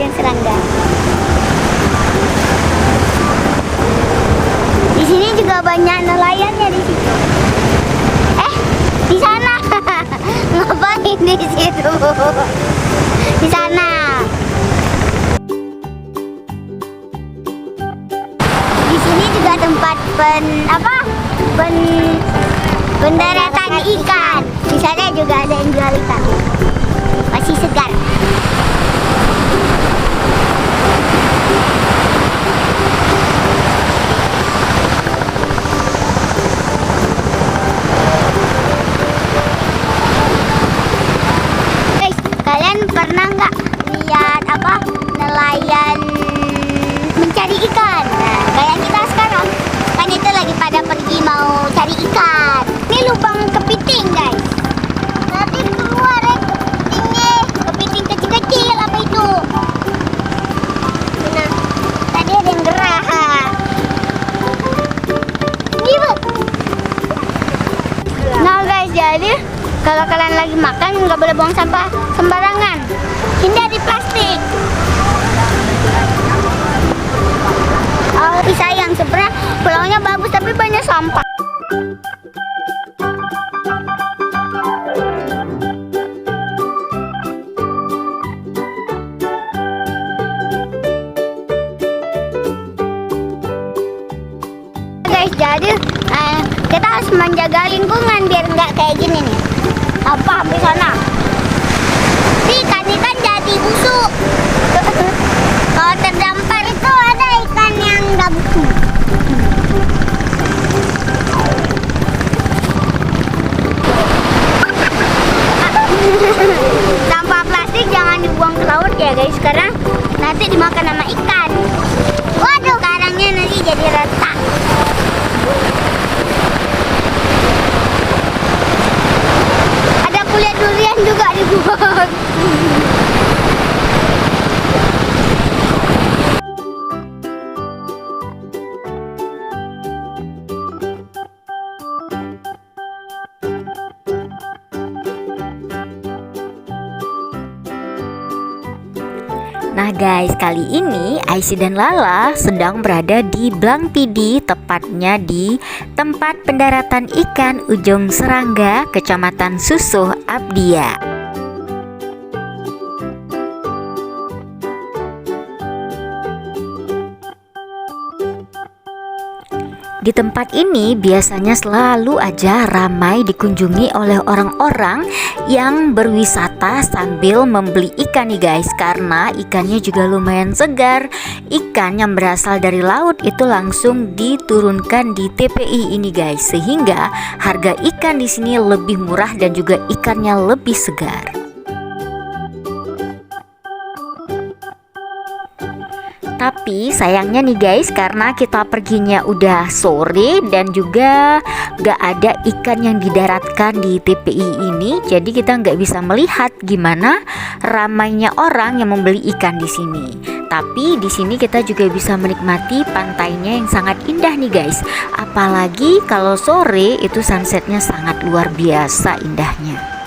Ujung Serangga. Di sini juga banyak nelayannya di situ. Di sana. Ngapain di situ? Di sana. Di sini juga tempat pendaratan ikan. Di sana juga ada yang jual ikan. Masih segar. Guys, kalian pernah nggak lihat nelayan mencari ikan? Nah, kayak kita sekarang kan itu lagi pada pergi mau cari ikan. Ini lubang kepiting, guys. Nanti keluar kepitingnya, kepiting kecil-kecil apa itu? Nah, tadi ada yang gerah. Gila. Nah guys, jadi kalau kalian lagi makan nggak boleh buang sampah sembarangan. Hindari plastik. Oh, sayang, sebenarnya pulaunya bagus tapi banyak sampah. Guys, jadi kita harus menjaga lingkungan biar nggak kayak gini nih. Apa di sana? Ikan jadi busuk. Kalau terdampar itu ada ikan yang nggak busuk. Sampah plastik jangan dibuang ke laut ya guys, karena nanti dimakan sama ikan. Waduh, karangnya nanti jadi retak. Ada kulit durian juga dibuang. Nah guys, kali ini Aisy dan Lala sedang berada di Blangpidi, tepatnya di tempat pendaratan ikan Ujung Serangga, Kecamatan Susuh, Abdia. Di tempat ini biasanya selalu aja ramai dikunjungi oleh orang-orang yang berwisata sambil membeli ikan nih guys, karena ikannya juga lumayan segar. Ikan yang berasal dari laut itu langsung diturunkan di TPI ini guys, sehingga harga ikan di sini lebih murah dan juga ikannya lebih segar. Tapi sayangnya nih guys, karena kita perginya udah sore dan juga gak ada ikan yang didaratkan di TPI ini, jadi kita nggak bisa melihat gimana ramainya orang yang membeli ikan di sini. Tapi di sini kita juga bisa menikmati pantainya yang sangat indah nih guys. Apalagi kalau sore itu sunsetnya sangat luar biasa indahnya.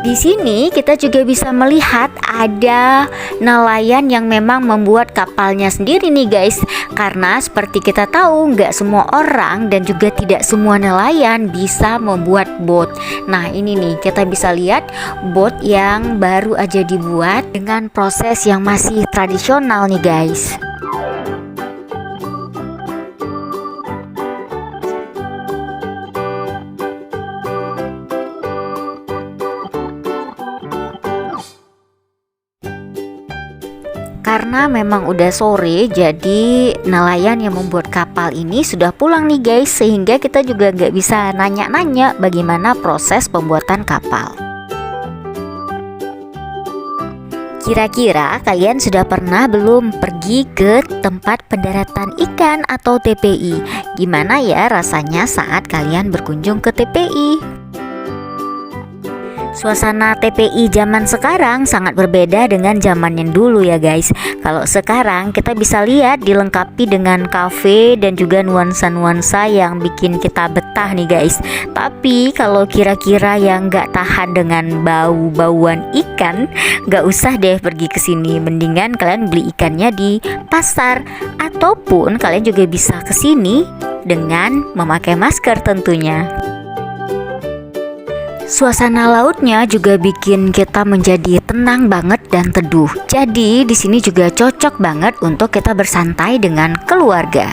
Di sini kita juga bisa melihat ada nelayan yang memang membuat kapalnya sendiri nih guys. Karena seperti kita tahu, nggak semua orang dan juga tidak semua nelayan bisa membuat bot. Nah ini nih, kita bisa lihat bot yang baru aja dibuat dengan proses yang masih tradisional nih guys. Karena memang udah sore, jadi nelayan yang membuat kapal ini sudah pulang nih guys, sehingga kita juga nggak bisa nanya-nanya bagaimana proses pembuatan kapal. Kira-kira kalian sudah pernah belum pergi ke tempat pendaratan ikan atau TPI? Gimana ya rasanya saat kalian berkunjung ke TPI? Suasana TPI zaman sekarang sangat berbeda dengan zaman yang dulu ya guys. Kalau sekarang kita bisa lihat dilengkapi dengan kafe dan juga nuansa-nuansa yang bikin kita betah nih guys. Tapi kalau kira-kira yang nggak tahan dengan bau-bauan ikan, nggak usah deh pergi ke sini. Mendingan kalian beli ikannya di pasar, ataupun kalian juga bisa ke sini dengan memakai masker tentunya. Suasana lautnya juga bikin kita menjadi tenang banget dan teduh. Jadi di sini juga cocok banget untuk kita bersantai dengan keluarga.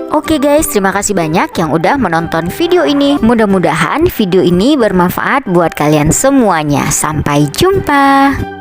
Oke guys, terima kasih banyak yang udah menonton video ini. Mudah-mudahan video ini bermanfaat buat kalian semuanya. Sampai jumpa.